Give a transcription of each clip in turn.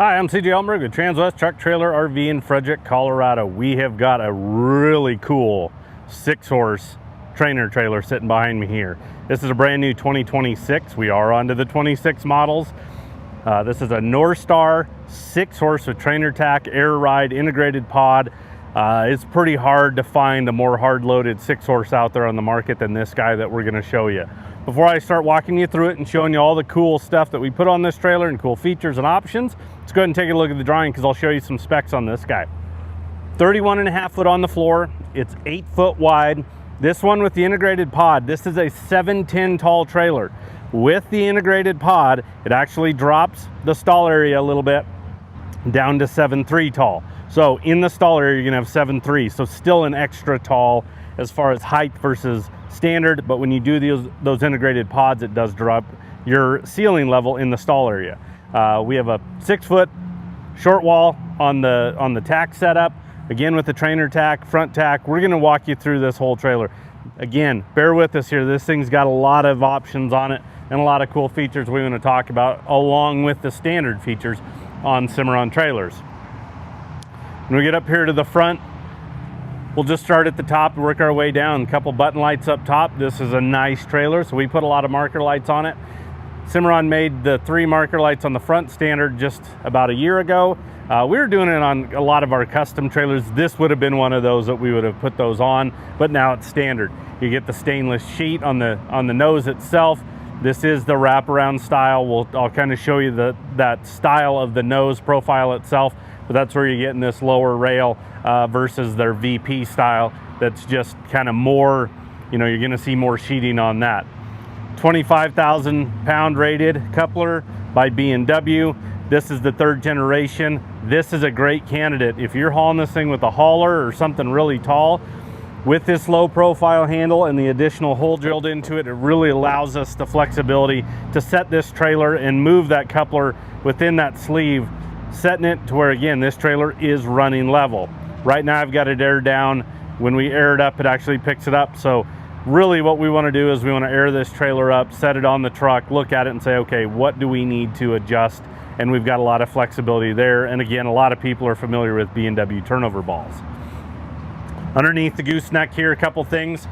Hi, I'm CJ Altenberg with Transwest Truck Trailer RV in Frederick, Colorado. We have got a really cool 6-horse trainer trailer sitting behind me here. This is a brand new 2026. We are onto the 26 models. This is a Norstar 6-horse with trainer tack, air ride, integrated pod. It's pretty hard to find a more hard-loaded 6-horse out there on the market than this guy that we're going to show you. Before I start walking you through it and showing you all the cool stuff that we put on this trailer and cool features and options, let's go ahead and take a look at the drawing because I'll show you some specs on this guy. 31.5 foot on the floor. It's 8 foot wide. This one with the integrated pod, this is a 710 tall trailer. With the integrated pod, it actually drops the stall area a little bit down to 7.3 tall. So in the stall area, you're gonna have 7.3, so still an extra tall as far as height versus standard, but when you do those integrated pods, it does drop your ceiling level in the stall area. We have a 6 foot short wall on the tack setup, again with the trainer tack, front tack. We're gonna walk you through this whole trailer. Again, bear with us here. This thing's got a lot of options on it and a lot of cool features we want to talk about along with the standard features on Cimarron trailers. When we get up here to the front, we'll just start at the top and work our way down. A couple button lights up top. This is a nice trailer, so we put a lot of marker lights on it. Cimarron made the 3 marker lights on the front standard just about a year ago. We were doing it on a lot of our custom trailers. This would have been one of those that we would have put those on, but now it's standard. You get the stainless sheet on the nose itself. This is the wraparound style. I'll kind of show you that style of the nose profile itself, but that's where you're getting this lower rail versus their VP style. That's just kind of more, you're gonna see more sheeting on that. 25,000 pound rated coupler by B&W. This is the 3rd generation. This is a great candidate. If you're hauling this thing with a hauler or something really tall, with this low profile handle and the additional hole drilled into it, it really allows us the flexibility to set this trailer and move that coupler within that sleeve, setting it to where, again, this trailer is running level. Right now I've got it aired down. When we air it up, it actually picks it up. So really what we want to do is we want to air this trailer up, set it on the truck, look at it and say, okay, what do we need to adjust? And we've got a lot of flexibility there. And again, a lot of people are familiar with B&W turnover balls. Underneath the gooseneck here, a couple things.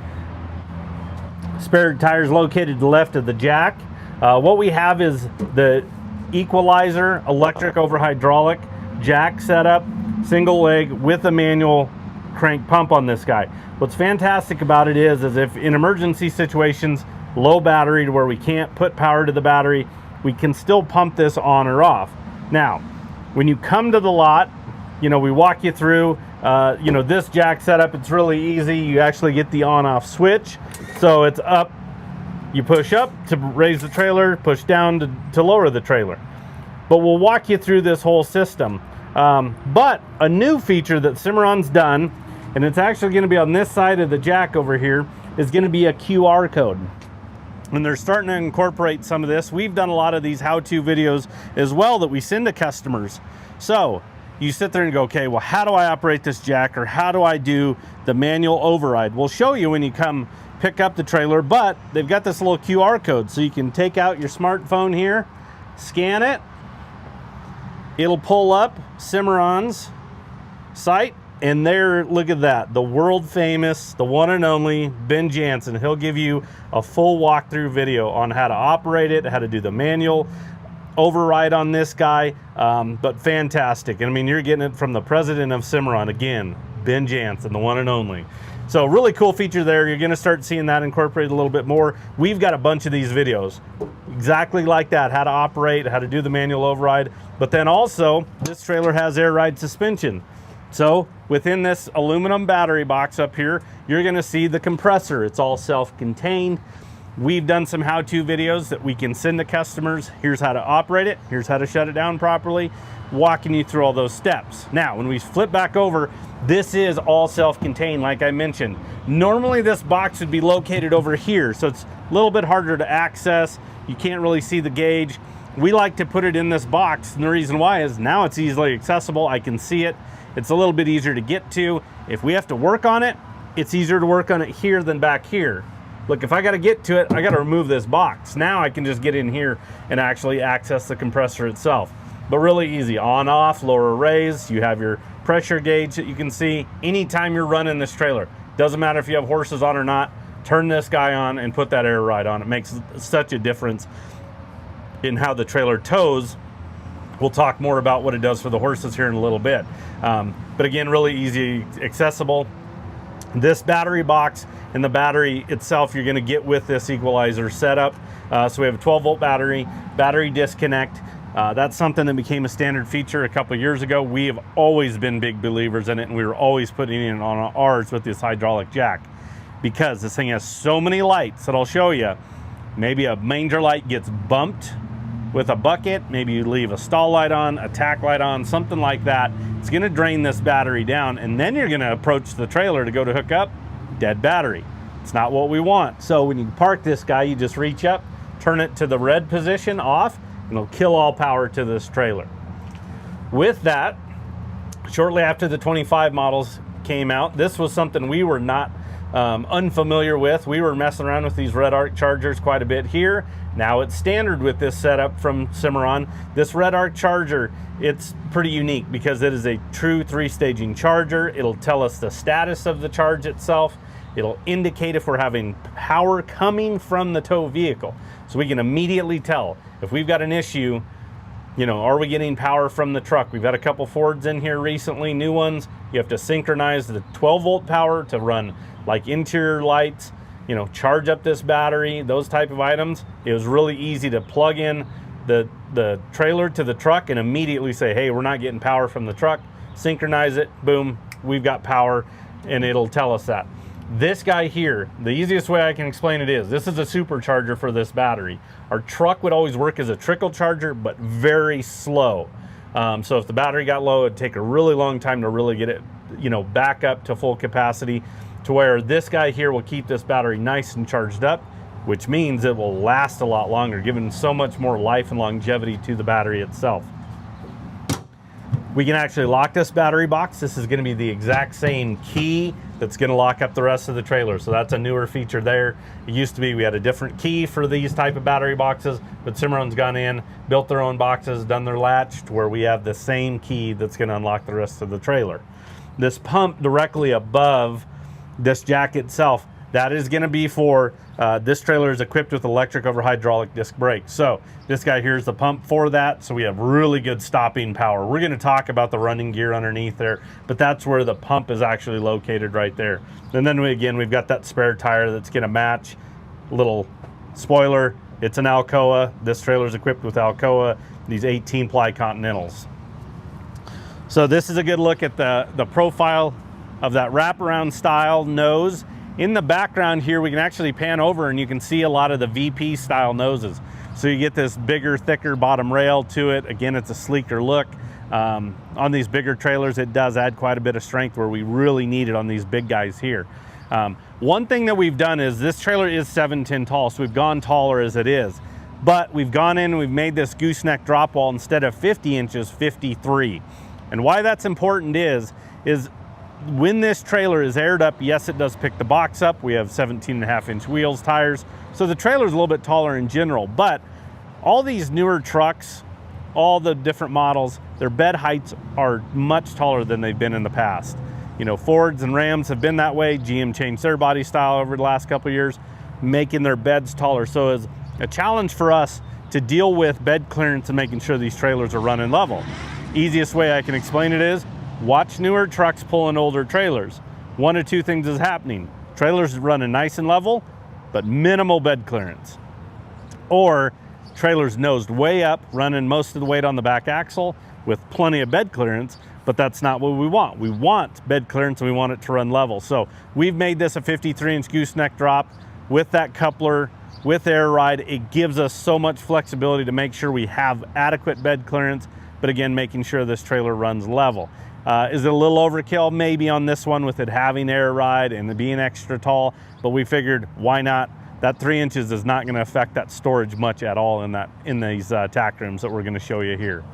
Spare tires located to the left of the jack. What we have is the Equalizer electric over hydraulic jack setup, single leg with a manual crank pump on this guy. What's fantastic about it is if in emergency situations, low battery to where we can't put power to the battery, we can still pump this on or off. Now, when you come to the lot, we walk you through, this jack setup, it's really easy. You actually get the on-off switch. So it's up, you push up to raise the trailer, push down to lower the trailer. But we'll walk you through this whole system. But a new feature that Cimarron's done, and it's actually gonna be on this side of the jack over here, is gonna be a QR code. And they're starting to incorporate some of this. We've done a lot of these how-to videos as well that we send to customers. So you sit there and go, okay, well, how do I operate this jack, or how do I do the manual override? We'll show you when you come pick up the trailer, but they've got this little QR code, so you can take out your smartphone here, scan it, it'll pull up Cimarron's site, and there, look at that, the world famous, the one and only Ben Jansen. He'll give you a full walkthrough video on how to operate it, how to do the manual override on this guy, but fantastic. And I mean, you're getting it from the president of Cimarron, again, Ben Jansen, the one and only. So really cool feature there. You're gonna start seeing that incorporated a little bit more. We've got a bunch of these videos exactly like that, how to operate, how to do the manual override. But then also, this trailer has air ride suspension. So within this aluminum battery box up here, you're gonna see the compressor. It's all self-contained. We've done some how-to videos that we can send to customers. Here's how to operate it. Here's how to shut it down properly, walking you through all those steps. Now, when we flip back over, this is all self-contained, like I mentioned. Normally this box would be located over here, so it's a little bit harder to access. You can't really see the gauge. We like to put it in this box, and the reason why is now it's easily accessible. I can see it. It's a little bit easier to get to. If we have to work on it, it's easier to work on it here than back here. Look, if I got to get to it, I got to remove this box. Now I can just get in here and actually access the compressor itself. but really easy. On, off, lower, raise. You have your pressure gauge that you can see anytime you're running this trailer. Doesn't matter if you have horses on or not, turn this guy on and put that air ride on. It makes such a difference in how the trailer tows. We'll talk more about what it does for the horses here in a little bit. But again, really easy, accessible. This battery box and the battery itself you're going to get with this Equalizer setup. So we have a 12-volt battery disconnect. That's something that became a standard feature a couple years ago. We have always been big believers in it, and we were always putting it on ours with this hydraulic jack, because this thing has so many lights that I'll show you. Maybe a manger light gets bumped with a bucket, maybe you leave a stall light on, a tack light on, something like that. It's going to drain this battery down, and then you're going to approach the trailer to go to hook up, dead battery. It's not what we want. So when you park this guy, you just reach up, turn it to the red position off, and it'll kill all power to this trailer. With that, shortly after the 25 models came out, this was something we were not unfamiliar with. We were messing around with these RedArc chargers quite a bit here. Now it's standard with this setup from Cimarron. This RedArc charger, it's pretty unique because it is a true 3-staging charger. It'll tell us the status of the charge itself. It'll indicate if we're having power coming from the tow vehicle. So we can immediately tell if we've got an issue, you know, are we getting power from the truck? We've had a couple Fords in here recently, new ones. You have to synchronize the 12-volt power to run like interior lights, you know, charge up this battery, those type of items. It was really easy to plug in the trailer to the truck and immediately say, hey, we're not getting power from the truck. Synchronize it, boom, we've got power, and it'll tell us that. This guy here, the easiest way I can explain it is, this is a supercharger for this battery. Our truck would always work as a trickle charger, but very slow. So if the battery got low, it'd take a really long time to really get it, you know, back up to full capacity, to where this guy here will keep this battery nice and charged up, which means it will last a lot longer, giving so much more life and longevity to the battery itself. We can actually lock this battery box. This is going to be the exact same key that's going to lock up the rest of the trailer. So that's a newer feature there. It used to be we had a different key for these type of battery boxes, but Cimarron's gone in, built their own boxes, done their latch to where we have the same key that's going to unlock the rest of the trailer. This pump directly above this jack itself, that is going to be for this trailer is equipped with electric over hydraulic disc brakes. So this guy here is the pump for that, so we have really good stopping power. We're going to talk about the running gear underneath there, but that's where the pump is actually located right there. And then we've got that spare tire that's going to match. Little spoiler, it's an Alcoa. This trailer is equipped with Alcoa, these 18-ply Continentals. So this is a good look at the profile of that wraparound style nose. In the background here, we can actually pan over and you can see a lot of the VP style noses. So you get this bigger, thicker bottom rail to it. Again, it's a sleeker look. On these bigger trailers, it does add quite a bit of strength where we really need it on these big guys here. One thing that we've done is this trailer is 7'10" tall, so we've gone taller as it is. But we've gone in and we've made this gooseneck drop wall instead of 50 inches, 53. And why that's important is when this trailer is aired up, yes, it does pick the box up. We have 17.5-inch wheels, tires. So the trailer is a little bit taller in general, but all these newer trucks, all the different models, their bed heights are much taller than they've been in the past. You know, Fords and Rams have been that way. GM changed their body style over the last couple of years, making their beds taller. So it's a challenge for us to deal with bed clearance and making sure these trailers are running level. Easiest way I can explain it is, watch newer trucks pulling older trailers. One or two things is happening. Trailers running nice and level, but minimal bed clearance. Or trailers nosed way up, running most of the weight on the back axle with plenty of bed clearance, but that's not what we want. We want bed clearance and we want it to run level. So we've made this a 53-inch gooseneck drop with that coupler, with air ride. It gives us so much flexibility to make sure we have adequate bed clearance, but again, making sure this trailer runs level. Is it a little overkill? Maybe on this one with it having air ride and being extra tall, but we figured why not? That 3 inches is not going to affect that storage much at all in these tack rooms that we're going to show you here.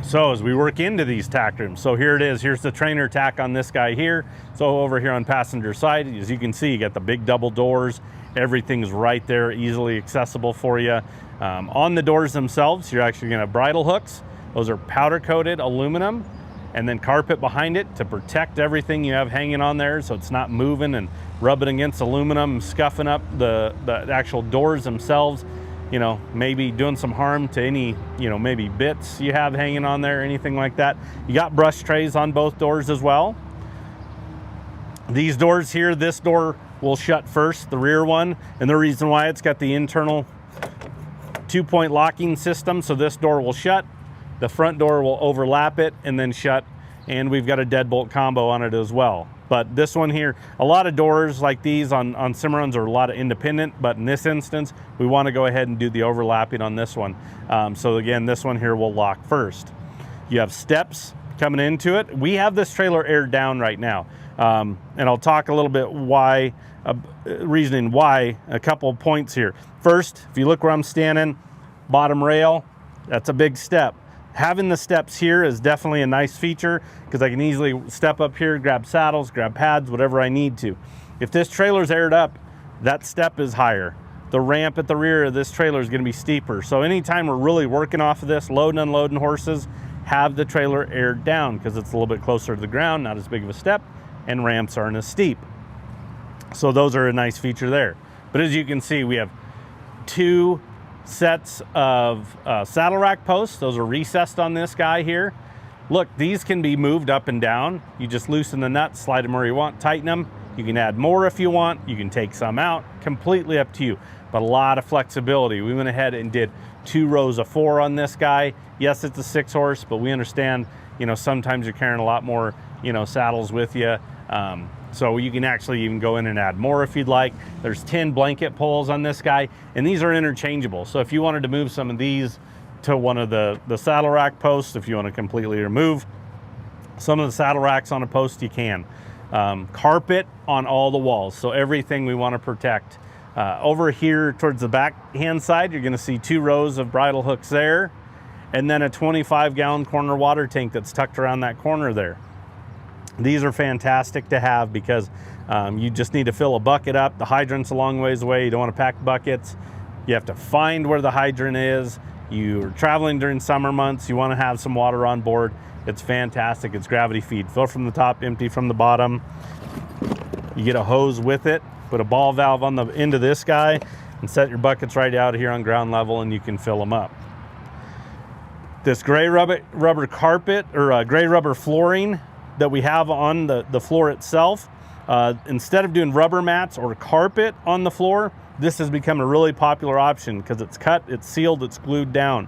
So as we work into these tack rooms, so here it is. Here's the trainer tack on this guy here. So over here on passenger side, as you can see, you got the big double doors, Everything's right there, easily accessible for you. On the doors themselves, you're actually gonna have bridle hooks. Those are powder coated aluminum, and then carpet behind it to protect everything you have hanging on there so it's not moving and rubbing against aluminum, scuffing up the actual doors themselves, you know, maybe doing some harm to any, you know, maybe bits you have hanging on there, anything like that. You got brush trays on both doors as well. These doors here, this door will shut first, the rear one, and the reason why, it's got the internal 2-point locking system, so this door will shut, the front door will overlap it and then shut, and we've got a deadbolt combo on it as well. But this one here, a lot of doors like these on Cimarrons are a lot of independent, but in this instance, we want to go ahead and do the overlapping on this one. So again, this one here will lock first. You have steps coming into it. We have this trailer aired down right now. And I'll talk a little bit why, reasoning why, a couple of points here. First, if you look where I'm standing, bottom rail, that's a big step. Having the steps here is definitely a nice feature because I can easily step up here, grab saddles, grab pads, whatever I need to. If this trailer's aired up, that step is higher. The ramp at the rear of this trailer is going to be steeper. So anytime we're really working off of this, loading and unloading horses, have the trailer aired down because it's a little bit closer to the ground, not as big of a step, and ramps aren't as steep. So those are a nice feature there. But as you can see, we have 2 sets of saddle rack posts. Those are recessed on this guy here. Look, these can be moved up and down. You just loosen the nuts, slide them where you want, tighten them. You can add more if you want. You can take some out, completely up to you, but a lot of flexibility. We went ahead and did 2 rows of 4 on this guy. Yes, it's a 6-horse, but we understand, you know, sometimes you're carrying a lot more, you know, saddles with you. So you can actually even go in and add more if you'd like. There's 10 blanket poles on this guy, and these are interchangeable. So if you wanted to move some of these to one of the saddle rack posts, if you want to completely remove some of the saddle racks on a post, you can. Carpet on all the walls, so everything we want to protect. Over here towards the back hand side, you're going to see 2 rows of bridle hooks there, and then a 25-gallon corner water tank that's tucked around that corner there. These are fantastic to have because you just need to fill a bucket up. The hydrant's a long ways away. You don't want to pack buckets. You have to find where the hydrant is. You're traveling during summer months. You want to have some water on board. It's fantastic. It's gravity feed. Fill from the top, empty from the bottom. You get a hose with it. Put a ball valve on the end of this guy and set your buckets right out here on ground level, and you can fill them up. This gray rubber carpet or gray rubber flooring that we have on the floor itself, instead of doing rubber mats or carpet on the floor, this has become a really popular option because it's cut, it's sealed, it's glued down.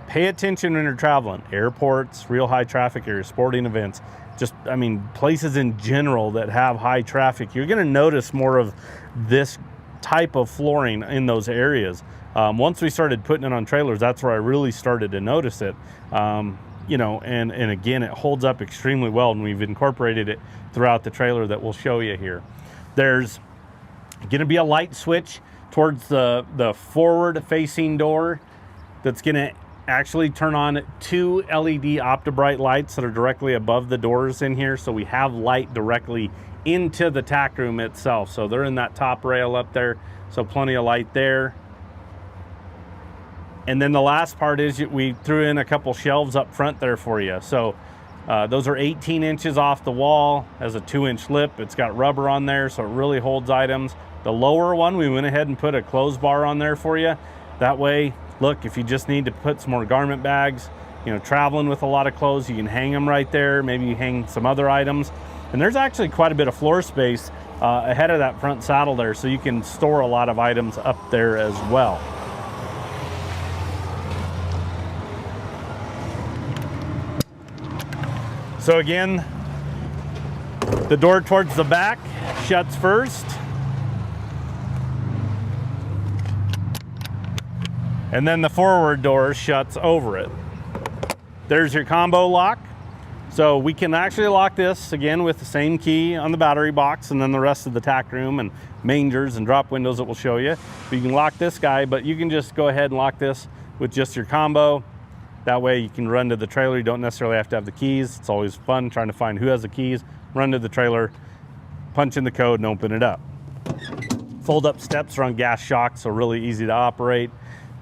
Pay attention when you're traveling. Airports, real high traffic areas, sporting events, just, I mean, places in general that have high traffic. You're gonna notice more of this type of flooring in those areas. Once we started putting it on trailers, that's where I really started to notice it. You know, and again, it holds up extremely well, and we've incorporated it throughout the trailer that we'll show you here. There's going to be a light switch towards the forward facing door that's going to actually turn on 2 LED OptiBrite lights that are directly above the doors in here, so we have light directly into the tack room itself. So they're in that top rail up there, so plenty of light there. And then the last part is we threw in a couple shelves up front there for you. So those are 18 inches off the wall, has a 2-inch lip. It's got rubber on there, so it really holds items. The lower one, we went ahead and put a clothes bar on there for you. That way, look, if you just need to put some more garment bags, you know, traveling with a lot of clothes, you can hang them right there. Maybe you hang some other items. And there's actually quite a bit of floor space ahead of that front saddle there, so you can store a lot of items up there as well. So again, the door towards the back shuts first. And then the forward door shuts over it. There's your combo lock. So we can actually lock this again with the same key on the battery box, and then the rest of the tack room and mangers and drop windows that we'll show you. But you can lock this guy, but you can just go ahead and lock this with just your combo. That way you can run to the trailer. You don't necessarily have to have the keys. It's always fun trying to find who has the keys, run to the trailer, punch in the code, and open it up. Fold-up steps are on gas shocks, so really easy to operate.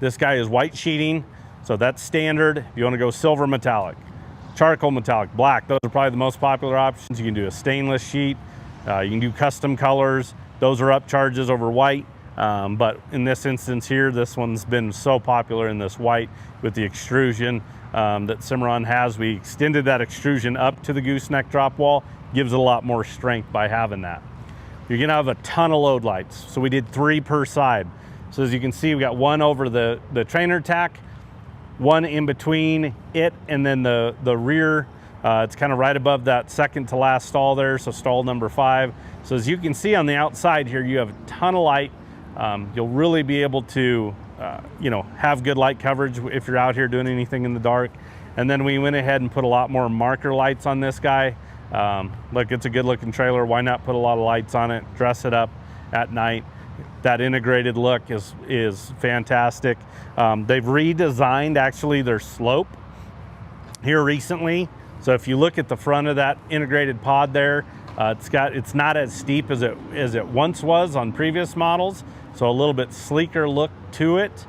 This guy is white sheeting, so that's standard. If you want to go silver metallic, charcoal metallic, black, those are probably the most popular options. You can do a stainless sheet. You can do custom colors. Those are up charges over white. But in this instance here, this one's been so popular in this white with the extrusion that Cimarron has. We extended that extrusion up to the gooseneck drop wall. Gives it a lot more strength by having that. You're gonna have a ton of load lights. So we did 3 per side. So as you can see, we got one over the trainer tack, one in between it and then the rear. It's kind of right above that second to last stall there, so stall number 5. So as you can see on the outside here, you have a ton of light. You'll really be able to, you know, have good light coverage if you're out here doing anything in the dark. And then we went ahead and put a lot more marker lights on this guy. Look, it's a good looking trailer. Why not put a lot of lights on it, dress it up at night? That integrated look is fantastic. They've redesigned actually their slope here recently. So if you look at the front of that integrated pod there, it's not as steep as it once was on previous models. So a little bit sleeker look to it.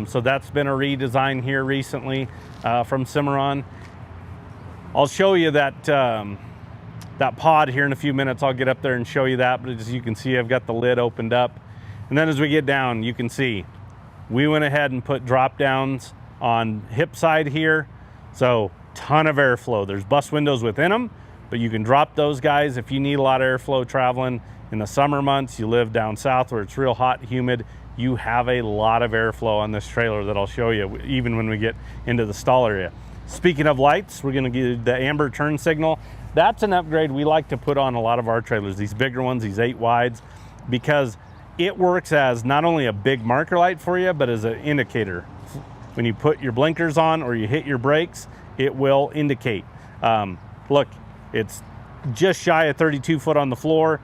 So that's been a redesign here recently from Cimarron. I'll show you that that pod here in a few minutes. I'll get up there and show you that, but as you can see, I've got the lid opened up. And then as we get down, you can see we went ahead and put drop downs on hip side here. So ton of airflow. There's bus windows within them, but you can drop those guys if you need a lot of airflow traveling in the summer months. You live down south where it's real hot, humid. You have a lot of airflow on this trailer that I'll show you even when we get into the stall area. Speaking of lights, we're going to give the amber turn signal. That's an upgrade we like to put on a lot of our trailers, these bigger ones, these 8 wides, because it works as not only a big marker light for you, but as an indicator. When you put your blinkers on or you hit your brakes, it will indicate. Look, it's just shy of 32 foot on the floor.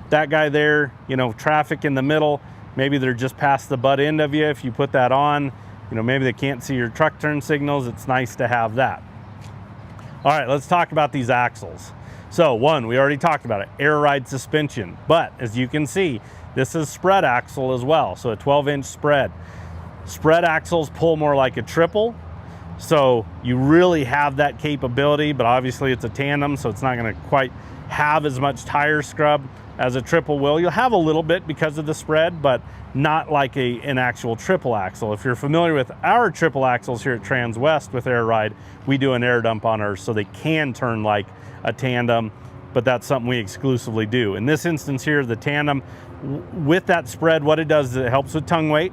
That guy there, you know, traffic in the middle, maybe they're just past the butt end of you. If you put that on, you know, maybe they can't see your truck turn signals. It's nice to have that. All right, let's talk about these axles. So one, we already talked about it, air ride suspension. But as you can see, this is spread axle as well. So a 12-inch spread. Spread axles pull more like a triple. So you really have that capability, but obviously it's a tandem, so it's not gonna quite have as much tire scrub as a triple will. You'll have a little bit because of the spread, but not like an actual triple axle. If you're familiar with our triple axles here at Transwest with Air Ride, we do an air dump on ours so they can turn like a tandem, but that's something we exclusively do. In this instance here, the tandem, with that spread, what it does is it helps with tongue weight,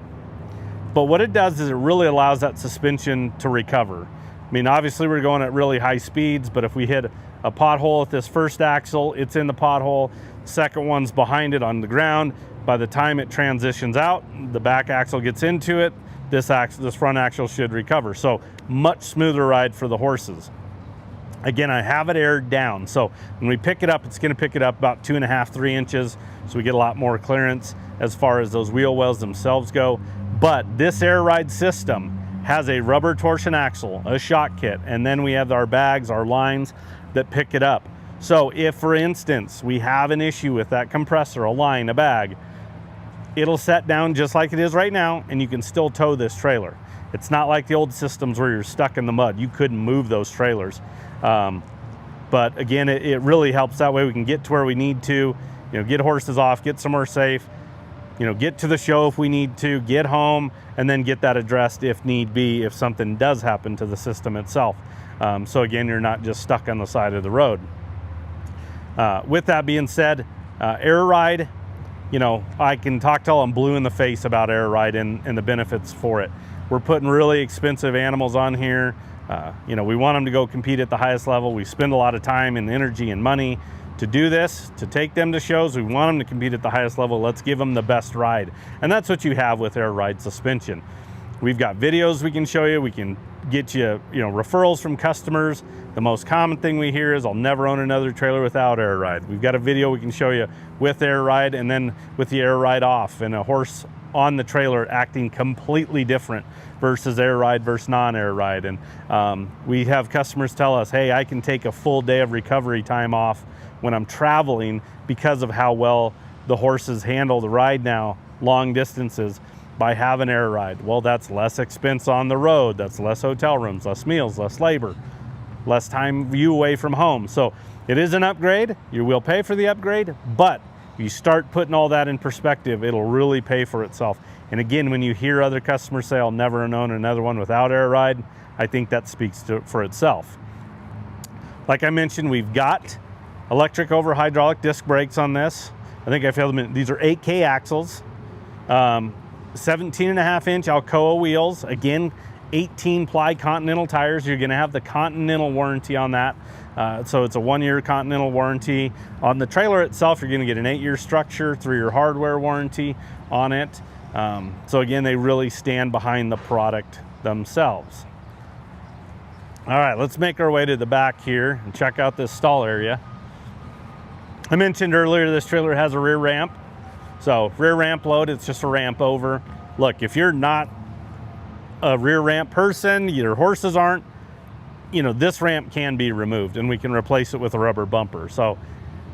but what it does is it really allows that suspension to recover. I mean, obviously we're going at really high speeds, but if we hit a pothole with this first axle, it's in the pothole. Second one's behind it on the ground. By the time it transitions out, the back axle gets into it, this front axle should recover. So much smoother ride for the horses. Again, I have it aired down. So when we pick it up, it's gonna pick it up about 2.5, 3 inches. So we get a lot more clearance as far as those wheel wells themselves go. But this air ride system has a rubber torsion axle, a shock kit, and then we have our bags, our lines that pick it up. So if, for instance, we have an issue with that compressor, a line, a bag, it'll set down just like it is right now, and you can still tow this trailer. It's not like the old systems where you're stuck in the mud. You couldn't move those trailers. But again, it really helps. That way we can get to where we need to, you know, get horses off, get somewhere safe, you know, get to the show if we need to, get home, and then get that addressed if need be, if something does happen to the system itself. So again, you're not just stuck on the side of the road. With that being said, Air Ride, you know, I can talk till I'm blue in the face about Air Ride and the benefits for it. We're putting really expensive animals on here. You know, we want them to go compete at the highest level. We spend a lot of time and energy and money to do this, to take them to shows. We want them to compete at the highest level. Let's give them the best ride. And that's what you have with Air Ride suspension. We've got videos we can show you. We can get you, you know, referrals from customers. The most common thing we hear is, I'll never own another trailer without Air Ride. We've got a video we can show you with Air Ride and then with the Air Ride off, and a horse on the trailer acting completely different versus Air Ride versus non-Air Ride. And we have customers tell us, hey, I can take a full day of recovery time off when I'm traveling because of how well the horses handle the ride now long distances by having air ride. Well, that's less expense on the road. That's less hotel rooms, less meals, less labor, less time you away from home. So it is an upgrade. You will pay for the upgrade, but if you start putting all that in perspective, it'll really pay for itself. And again, when you hear other customers say, I'll never own another one without air ride, I think that speaks for itself. Like I mentioned, we've got electric over hydraulic disc brakes on this. I think I failed them. These are 8K axles, 17.5-inch Alcoa wheels. Again, 18-ply Continental tires. You're going to have the Continental warranty on that. So it's a 1-year Continental warranty. On the trailer itself, you're going to get an 8-year structure, 3-year hardware warranty on it. So again, they really stand behind the product themselves. All right, let's make our way to the back here and check out this stall area. I mentioned earlier this trailer has a rear ramp. So rear ramp load, it's just a ramp over. Look, if you're not a rear ramp person, your horses aren't, you know, this ramp can be removed and we can replace it with a rubber bumper. So,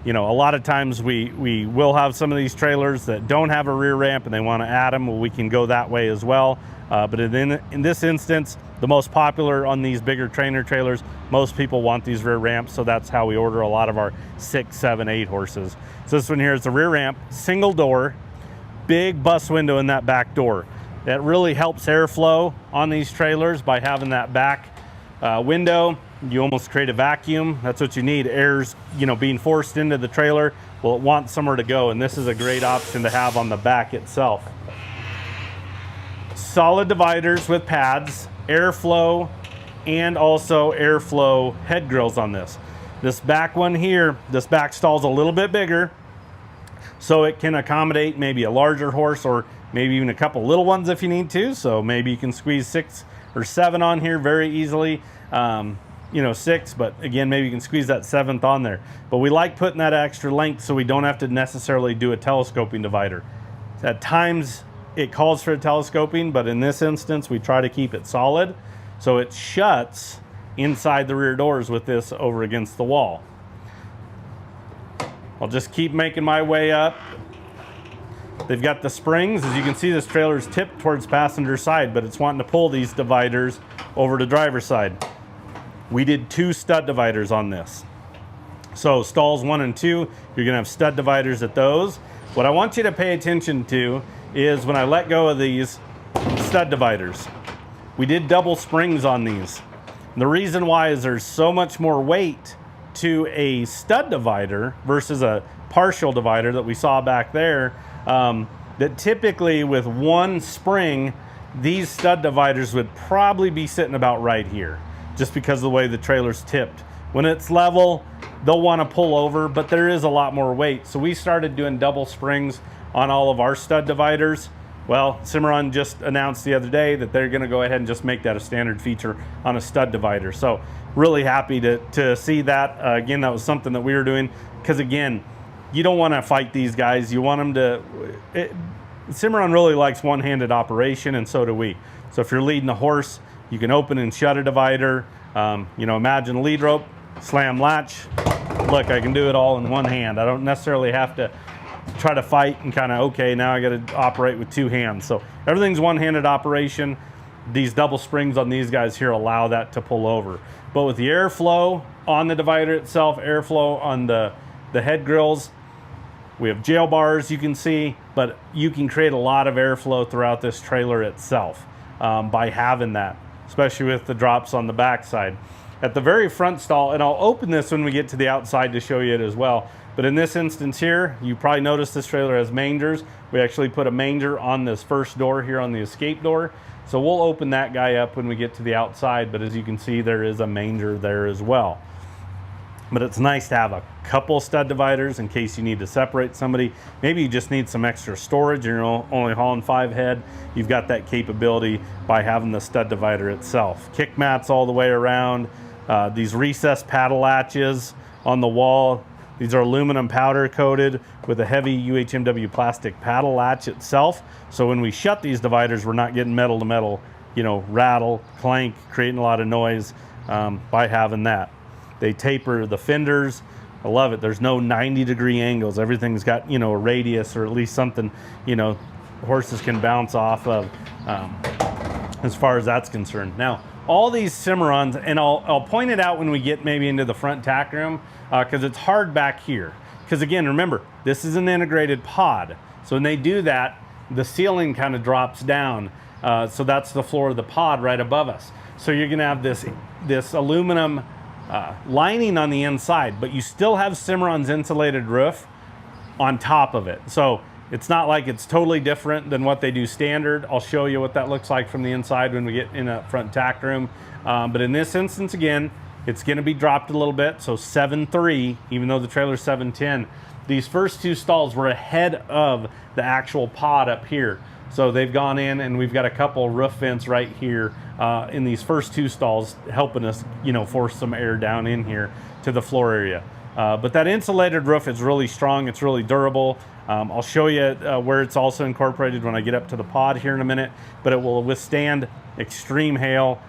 you know, a lot of times we will have some of these trailers that don't have a rear ramp and they want to add them. Well, we can go that way as well. But in this instance, the most popular on these bigger trainer trailers, most people want these rear ramps. So that's how we order a lot of our 6, 7, 8 horses. So this one here is the rear ramp, single door, big bus window in that back door. That really helps airflow on these trailers by having that back window. You almost create a vacuum. That's what you need. Air's, you know, being forced into the trailer. Well, it wants somewhere to go, and this is a great option to have on the back itself. Solid dividers with pads, airflow, and also airflow head grills on this. This back one here, this back stall's a little bit bigger, so it can accommodate maybe a larger horse or maybe even a couple little ones if you need to. So maybe you can squeeze 6 or 7 on here very easily. You know, 6, but again, maybe you can squeeze that 7th on there. But we like putting that extra length so we don't have to necessarily do a telescoping divider. At times it calls for a telescoping, but in this instance we try to keep it solid so it shuts inside the rear doors with this over against the wall. I'll just keep making my way up. They've got the springs. As you can see, this trailer is tipped towards passenger side, but it's wanting to pull these dividers over to driver's side. We did 2 stud dividers on this. So stalls 1 and 2, you're gonna have stud dividers at those. What I want you to pay attention to is when I let go of these stud dividers, we did double springs on these. And the reason why is there's so much more weight to a stud divider versus a partial divider that we saw back there, that typically with 1 spring, these stud dividers would probably be sitting about right here, just because of the way the trailer's tipped. When it's level, they'll want to pull over, but there is a lot more weight. So we started doing double springs on all of our stud dividers. Well, Cimarron just announced the other day that they're going to go ahead and just make that a standard feature on a stud divider. So really happy to see that. Again, that was something that we were doing because, again, you don't want to fight these guys. You want them to... Cimarron really likes one-handed operation, and so do we. So if you're leading a horse, you can open and shut a divider. You know, imagine a lead rope, slam latch. Look, I can do it all in one hand. I don't necessarily have to try to fight and kind of, okay, now I got to operate with 2 hands. So everything's one-handed operation. These double springs on these guys here allow that to pull over. But with the airflow on the divider itself, airflow on the head grills, we have jail bars, you can see, but you can create a lot of airflow throughout this trailer itself by having that, especially with the drops on the back side. At the very front stall, and I'll open this when we get to the outside to show you it as well, but in this instance here, you probably noticed this trailer has mangers. We actually put a manger on this first door here on the escape door. So we'll open that guy up when we get to the outside, but as you can see, there is a manger there as well. But it's nice to have a couple stud dividers in case you need to separate somebody. Maybe you just need some extra storage and you're only hauling 5 head. You've got that capability by having the stud divider itself. Kick mats all the way around. These recessed paddle latches on the wall. These are aluminum powder coated with a heavy UHMW plastic paddle latch itself. So when we shut these dividers, we're not getting metal to metal, you know, rattle, clank, creating a lot of noise by having that. They taper the fenders I love it. There's no 90-degree angles. Everything's got, you know, a radius, or at least something, you know, horses can bounce off of, as far as that's concerned. Now, all these Cimarrons, and I'll point it out when we get maybe into the front tack room, because it's hard back here. Because again, remember, this is an integrated pod. So when they do that, the ceiling kind of drops down. So that's the floor of the pod right above us. So you're gonna have this aluminum lining on the inside, but you still have Cimarron's insulated roof on top of it. So it's not like it's totally different than what they do standard. I'll show you what that looks like from the inside when we get in a front tack room. But in this instance, again, it's gonna be dropped a little bit. So 7.3, even though the trailer's 7.10, these first two stalls were ahead of the actual pod up here. So they've gone in, and we've got a couple roof vents right here in these first two stalls, helping us, you know, force some air down in here to the floor area. But that insulated roof is really strong. It's really durable. I'll show you where it's also incorporated when I get up to the pod here in a minute, but it will withstand extreme hail.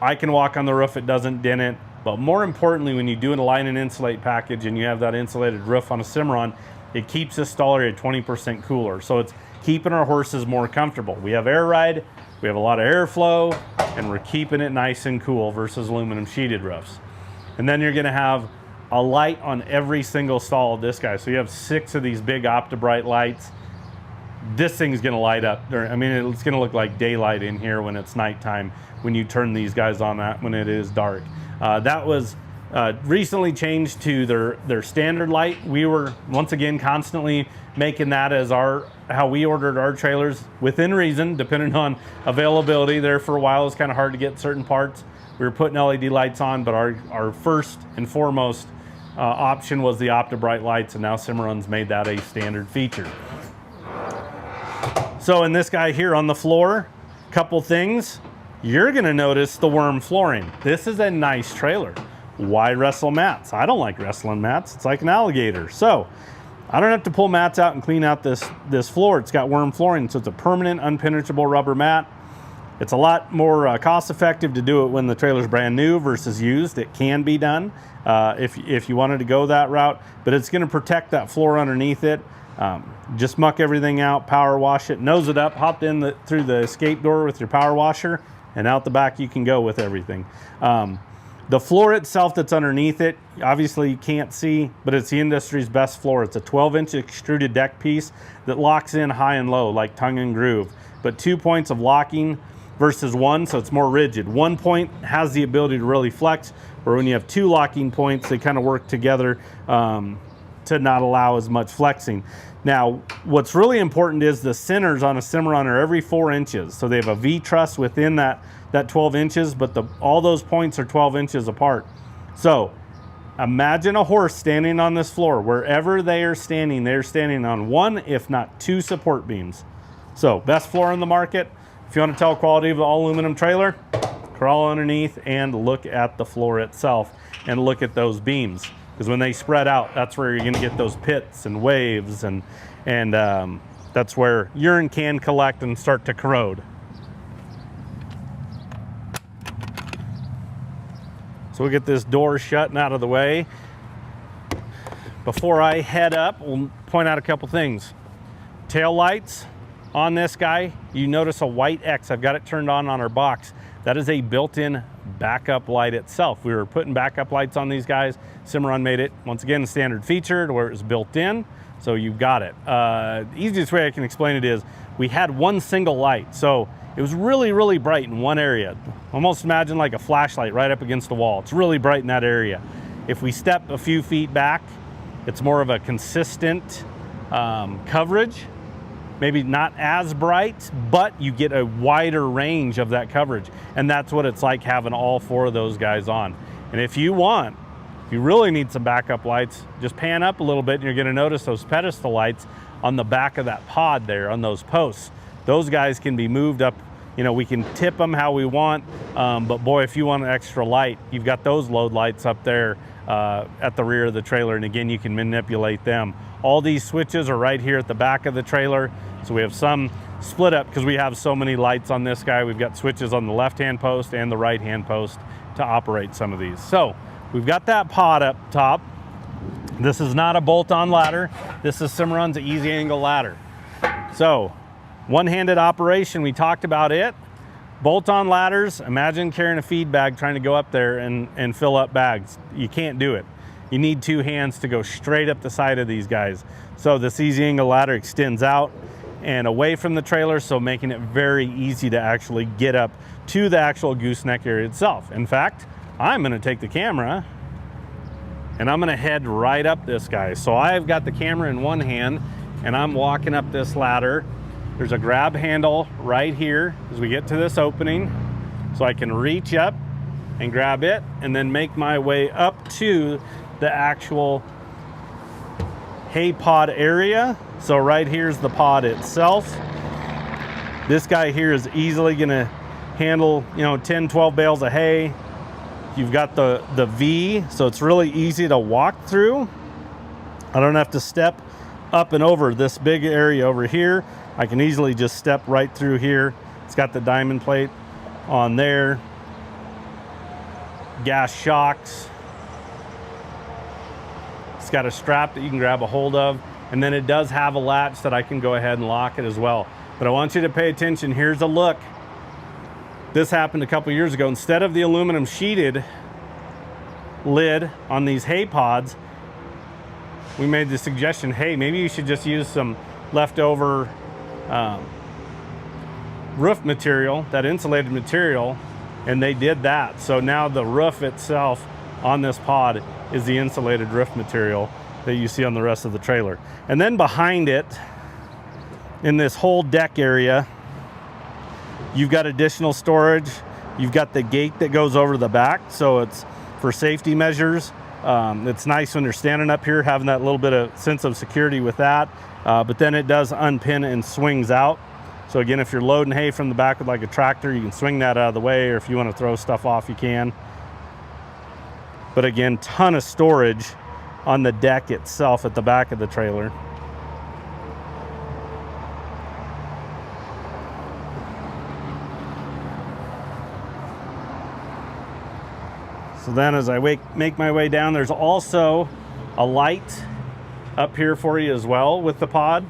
I can walk on the roof, it doesn't dent it. But more importantly, when you do an align and insulate package and you have that insulated roof on a Cimarron, it keeps this stall area 20% cooler. So it's keeping our horses more comfortable. We have air ride, we have a lot of airflow, and we're keeping it nice and cool versus aluminum sheeted roofs. And then you're gonna have a light on every single stall of this guy. So you have 6 of these big OptiBrite lights. This thing's gonna light up. I mean, it's gonna look like daylight in here when it's nighttime, when you turn these guys on that when it is dark. That was recently changed to their standard light. We were, once again, constantly making that as how we ordered our trailers, within reason, depending on availability. There for a while, it's kind of hard to get certain parts. We were putting LED lights on, but our first and foremost option was the OptiBrite lights, and now Cimarron's made that a standard feature. So in this guy here on the floor, couple things. You're gonna notice the Werm flooring. This is a nice trailer. Why wrestle mats? I don't like wrestling mats. It's like an alligator. So I don't have to pull mats out and clean out this floor. It's got Werm flooring, so it's a permanent, unpenetrable rubber mat. It's a lot more cost effective to do it when the trailer's brand new versus used. It can be done if you wanted to go that route, but it's gonna protect that floor underneath it. Just muck everything out, power wash it, nose it up, hop in through the escape door with your power washer, and out the back you can go with everything. The floor itself that's underneath it, obviously you can't see, but it's the industry's best floor. It's a 12-inch extruded deck piece that locks in high and low like tongue and groove, but 2 points of locking versus 1, so it's more rigid. 1 point has the ability to really flex, or when you have 2 locking points, they kind of work together to not allow as much flexing. Now, what's really important is the centers on a Cimarron are every 4 inches. So they have a V-truss within that 12 inches, but all those points are 12 inches apart. So imagine a horse standing on this floor. Wherever they're standing on 1, if not 2 support beams. So best floor in the market. If you want to tell quality of the all aluminum trailer, crawl underneath and look at the floor itself and look at those beams. Because when they spread out, that's where you're gonna get those pits and waves, and that's where urine can collect and start to corrode. So we'll get this door shut and out of the way. Before I head up, we'll point out a couple things. Tail lights on this guy, you notice a white X. I've got it turned on our box. That is a built-in backup light itself. We were putting backup lights on these guys. Cimarron made it, once again, a standard feature to where it was built in, so you've got it. The easiest way I can explain it is we had one single light, so it was really, really bright in one area. Almost imagine like a flashlight right up against the wall. It's really bright in that area. If we step a few feet back, it's more of a consistent coverage. Maybe not as bright, but you get a wider range of that coverage. And that's what it's like having all 4 of those guys on. And if you really need some backup lights, just pan up a little bit and you're gonna notice those pedestal lights on the back of that pod there, on those posts. Those guys can be moved up. You know, we can tip them how we want, but boy, if you want an extra light, you've got those load lights up there at the rear of the trailer, and again, you can manipulate them. All these switches are right here at the back of the trailer, so we have some split up because we have so many lights on this guy. We've got switches on the left-hand post and the right-hand post to operate some of these. So we've got that pod up top. This is not a bolt-on ladder. This is Cimarron's easy angle ladder. So, one-handed operation, we talked about it. Bolt-on ladders, imagine carrying a feed bag trying to go up there and fill up bags. You can't do it. You need two hands to go straight up the side of these guys. So this easy angle ladder extends out and away from the trailer, so making it very easy to actually get up to the actual gooseneck area itself. In fact, I'm gonna take the camera and I'm gonna head right up this guy. So I've got the camera in one hand and I'm walking up this ladder. There's a grab handle right here as we get to this opening. So I can reach up and grab it and then make my way up to the actual hay pod area. So right here's the pod itself. This guy here is easily gonna handle, you know, 10, 12 bales of hay. You've got the V, so it's really easy to walk through. I don't have to step up and over this big area over here. I can easily just step right through here. It's got the diamond plate on there. Gas shocks. It's got a strap that you can grab a hold of, and then it does have a latch that I can go ahead and lock it as well. But I want you to pay attention. Here's a look. This happened a couple years ago. Instead of the aluminum sheeted lid on these hay pods, we made the suggestion, hey, maybe you should just use some leftover roof material, that insulated material, and they did that. So now the roof itself on this pod is the insulated roof material that you see on the rest of the trailer. And then behind it, in this whole deck area, you've got additional storage. You've got the gate that goes over the back, so it's for safety measures. It's nice when you're standing up here, having that little bit of sense of security with that. But then it does unpin and swings out. So again, if you're loading hay from the back with like a tractor, you can swing that out of the way, or if you want to throw stuff off, you can. But again, ton of storage on the deck itself at the back of the trailer. So then as I make my way down, there's also a light up here for you as well with the pod.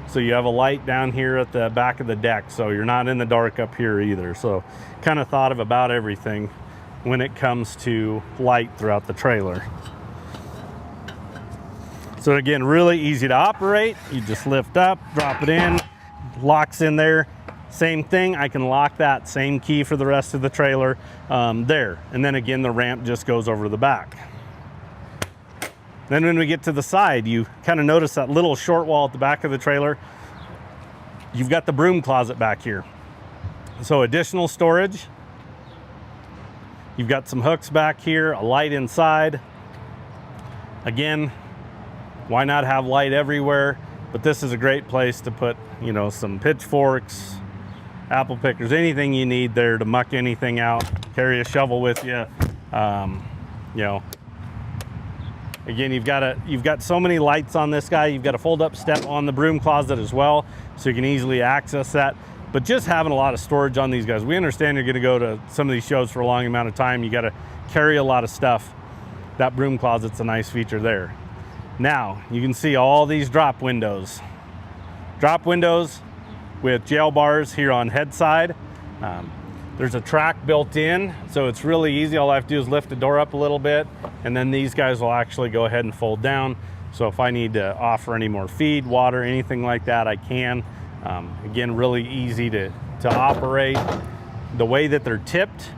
So you have a light down here at the back of the deck, so you're not in the dark up here either. So kind of thought of about everything when it comes to light throughout the trailer. So again, really easy to operate. You just lift up, drop it in, locks in there. Same thing, I can lock that same key for the rest of the trailer there. And then again, the ramp just goes over the back. Then when we get to the side, you kind of notice that little short wall at the back of the trailer. You've got the broom closet back here. So additional storage. You've got some hooks back here, a light inside. Again, why not have light everywhere? But this is a great place to put, you know, some pitchforks, apple pickers, anything you need there to muck anything out. Carry a shovel with you. You know, again, you've got so many lights on this guy. You've got a fold-up step on the broom closet as well, so you can easily access that. But just having a lot of storage on these guys. We understand you're going to go to some of these shows for a long amount of time. You got to carry a lot of stuff. That broom closet's a nice feature there. Now you can see all these drop windows. Drop windows with jail bars here on head side. There's a track built in, so it's really easy. All I have to do is lift the door up a little bit, and then these guys will actually go ahead and fold down. So if I need to offer any more feed, water, anything like that, I can. Again, really easy to operate. The way that they're tipped,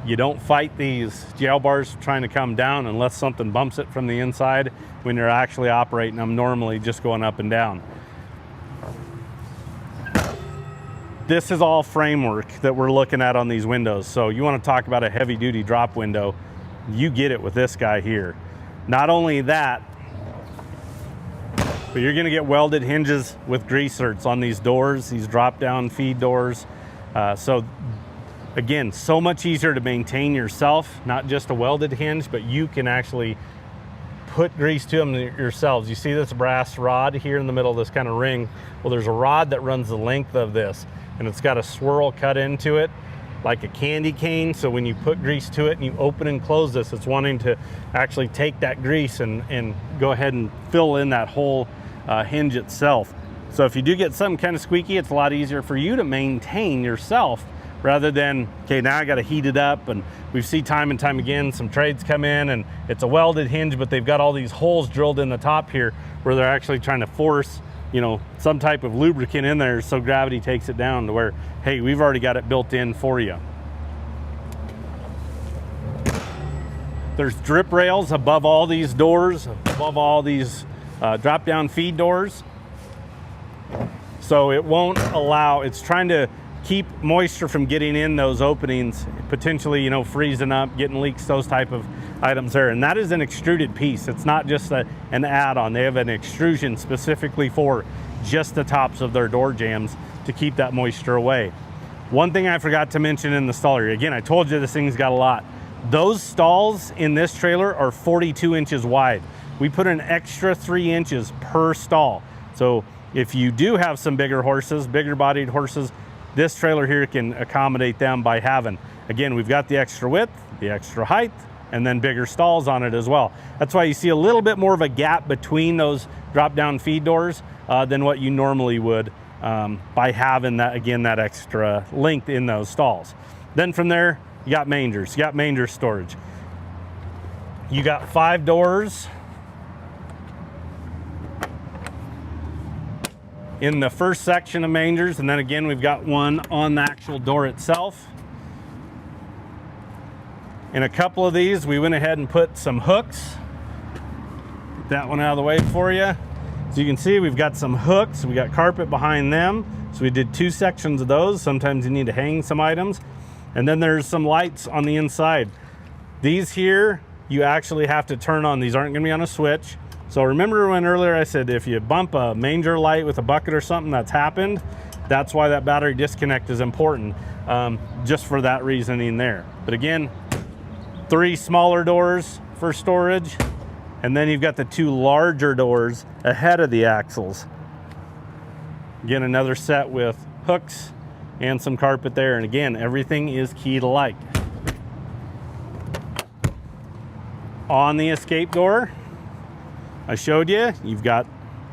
you don't fight these jail bars trying to come down unless something bumps it from the inside when you're actually operating them, normally just going up and down. This is all framework that we're looking at on these windows. So you want to talk about a heavy duty drop window, you get it with this guy here. Not only that, but you're gonna get welded hinges with grease zerks on these doors, these drop down feed doors. So again, so much easier to maintain yourself, not just a welded hinge, but you can actually put grease to them yourselves. You see this brass rod here in the middle of this kind of ring? Well, there's a rod that runs the length of this, and it's got a swirl cut into it. like a candy cane. So when you put grease to it and you open and close this, it's wanting to actually take that grease and go ahead and fill in that whole hinge itself. So if you do get something kind of squeaky, it's a lot easier for you to maintain yourself rather than, okay, now I got to heat it up. And we've seen time and time again, some trades come in and it's a welded hinge, but they've got all these holes drilled in the top here where they're actually trying to force, you know, some type of lubricant in there so gravity takes it down to where, hey, we've already got it built in for you. There's drip rails above all these doors, above all these drop down feed doors. So it won't allow, it's trying to keep moisture from getting in those openings, potentially, you know, freezing up, getting leaks, those type of items there. And that is an extruded piece. It's not just an add-on. They have an extrusion specifically for just the tops of their door jambs to keep that moisture away. One thing I forgot to mention in the stall area, again, I told you this thing's got a lot. Those stalls in this trailer are 42 inches wide. We put an extra 3 inches per stall. So if you do have some bigger horses, bigger bodied horses, this trailer here can accommodate them by having, again, we've got the extra width, the extra height, and then bigger stalls on it as well. That's why you see a little bit more of a gap between those drop down feed doors than what you normally would by having that, again, that extra length in those stalls. Then from there, you got mangers, you got manger storage. You got 5 doors in the first section of mangers, and then again we've got one on the actual door itself. In a couple of these we went ahead and put some hooks. Get that one out of the way for you. So you can see we've got some hooks, we got carpet behind them, so we did 2 sections of those. Sometimes you need to hang some items. And then there's some lights on the inside. These here you actually have to turn on. These aren't going to be on a switch. So remember when earlier I said if you bump a manger light with a bucket or something, that's happened. That's why that battery disconnect is important, just for that reasoning there. But again, 3 smaller doors for storage, and then you've got the 2 larger doors ahead of the axles. Again, another set with hooks and some carpet there, and again, everything is key to light. On the escape door, I showed you, you've got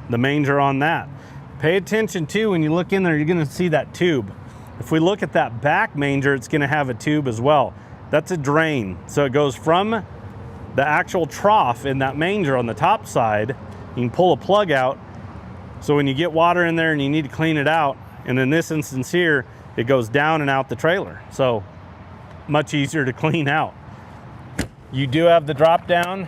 the manger on that. Pay attention too, when you look in there, you're gonna see that tube. If we look at that back manger, it's gonna have a tube as well. That's a drain. So it goes from the actual trough in that manger on the top side. You can pull a plug out. So when you get water in there and you need to clean it out, and in this instance here, it goes down and out the trailer. So much easier to clean out. You do have the drop down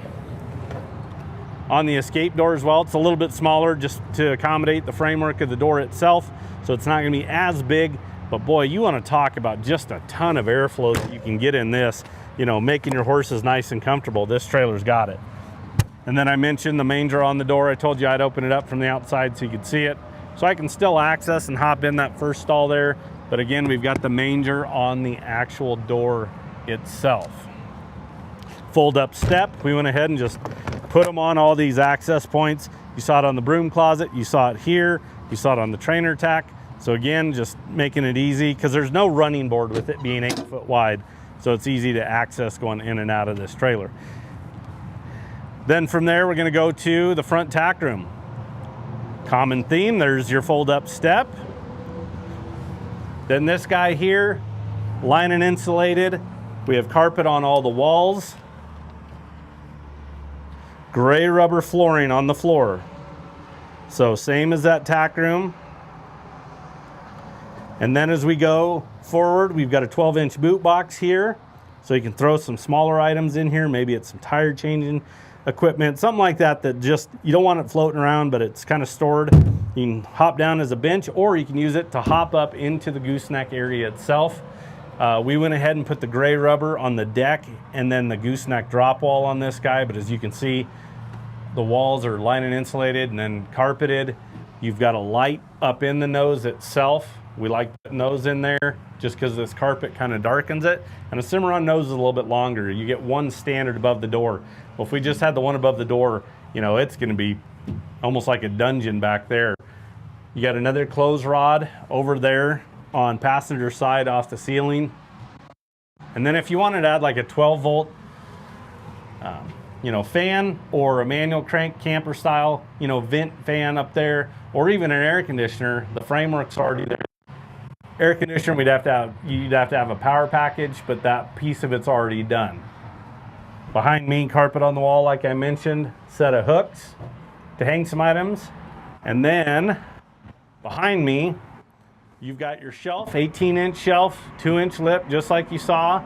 on the escape door as well. It's a little bit smaller just to accommodate the framework of the door itself. So it's not gonna be as big, but boy, you wanna talk about just a ton of airflow that you can get in this, you know, making your horses nice and comfortable. This trailer's got it. And then I mentioned the manger on the door. I told you I'd open it up from the outside so you could see it. So I can still access and hop in that first stall there. But again, we've got the manger on the actual door itself. Fold up step, we went ahead and just put them on all these access points. You saw it on the broom closet, you saw it here, you saw it on the trainer tack. So again, just making it easy because there's no running board with it being 8 foot wide. So it's easy to access going in and out of this trailer. Then from there, we're gonna go to the front tack room. Common theme, there's your fold up step. Then this guy here, line and insulated. We have carpet on all the walls. Gray rubber flooring on the floor. So same as that tack room. And then as we go forward, we've got a 12-inch boot box here. So you can throw some smaller items in here. Maybe it's some tire changing equipment, something like that, that just, you don't want it floating around, but it's kind of stored. You can hop down as a bench, or you can use it to hop up into the gooseneck area itself. We went ahead and put the gray rubber on the deck and then the gooseneck drop wall on this guy. But as you can see, the walls are line and insulated and then carpeted. You've got a light up in the nose itself. We like putting those in there just because this carpet kind of darkens it. And a Cimarron nose is a little bit longer. You get one standard above the door. Well, if we just had the one above the door, you know, it's going to be almost like a dungeon back there. You got another clothes rod over there on passenger side off the ceiling. And then if you wanted to add like a 12 volt, you know, fan or a manual crank camper style, you know, vent fan up there, or even an air conditioner, the framework's already there. Air conditioner, you'd have to have a power package, but that piece of it's already done. Behind me, carpet on the wall, like I mentioned, set of hooks to hang some items. And then behind me, you've got your shelf, 18-inch shelf, 2-inch lip, just like you saw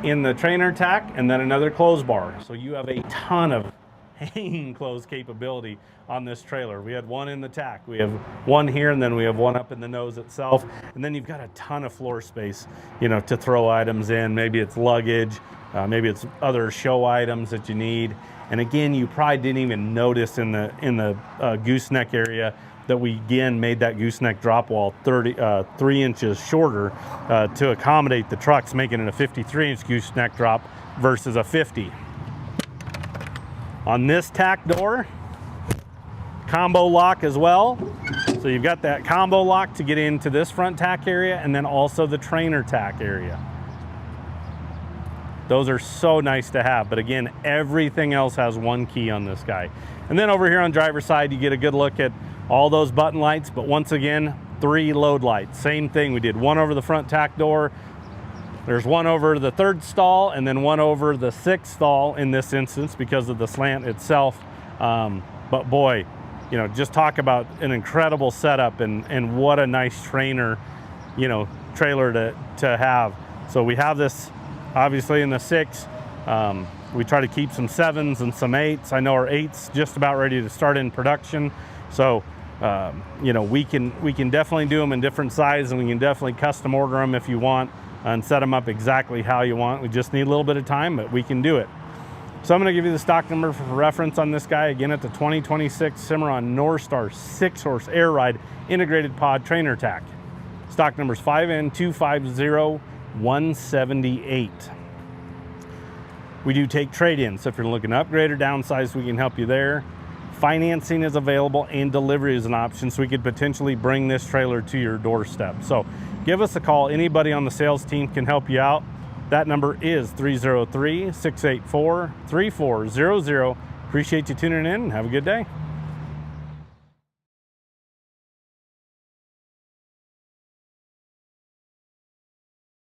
in the trainer Tack, and then another clothes bar. So you have a ton of hanging clothes capability on this trailer. We had one in the Tack, we have one here, and then we have one up in the nose itself. And then you've got a ton of floor space, you know, to throw items in. Maybe it's luggage, maybe it's other show items that you need. And again, you probably didn't even notice in the gooseneck area that we again made that gooseneck drop wall 3 inches shorter to accommodate the trucks, making it a 53-inch gooseneck drop versus a 50. On this Tack door, combo lock as well. So you've got that combo lock to get into this front Tack area, and then also the trainer Tack area. Those are so nice to have, but again, everything else has one key on this guy. And then over here on driver's side, you get a good look at all those button lights, but once again, 3 load lights. Same thing, we did one over the front Tack door, there's one over the 3rd stall, and then one over the 6th stall in this instance because of the slant itself. But boy, you know, just talk about an incredible setup, and what a nice trainer, you know, trailer to have. So we have this obviously in the 6. We try to keep some 7s and some 8s. I know our 8s just about ready to start in production. So, you know, we can definitely do them in different sizes, and we can definitely custom order them if you want and set them up exactly how you want. We just need a little bit of time, but we can do it. So I'm going to give you the stock number for reference on this guy. Again, it's a 2026 Cimarron Norstar 6-horse air ride integrated pod trainer Tack. Stock number is 5N250178. We do take trade-ins, so if you're looking to upgrade or downsize, we can help you there. Financing is available and delivery is an option, so we could potentially bring this trailer to your doorstep. So give us a call. Anybody on the sales team can help you out. That number is 303-684-3400. Appreciate you tuning in and have a good day.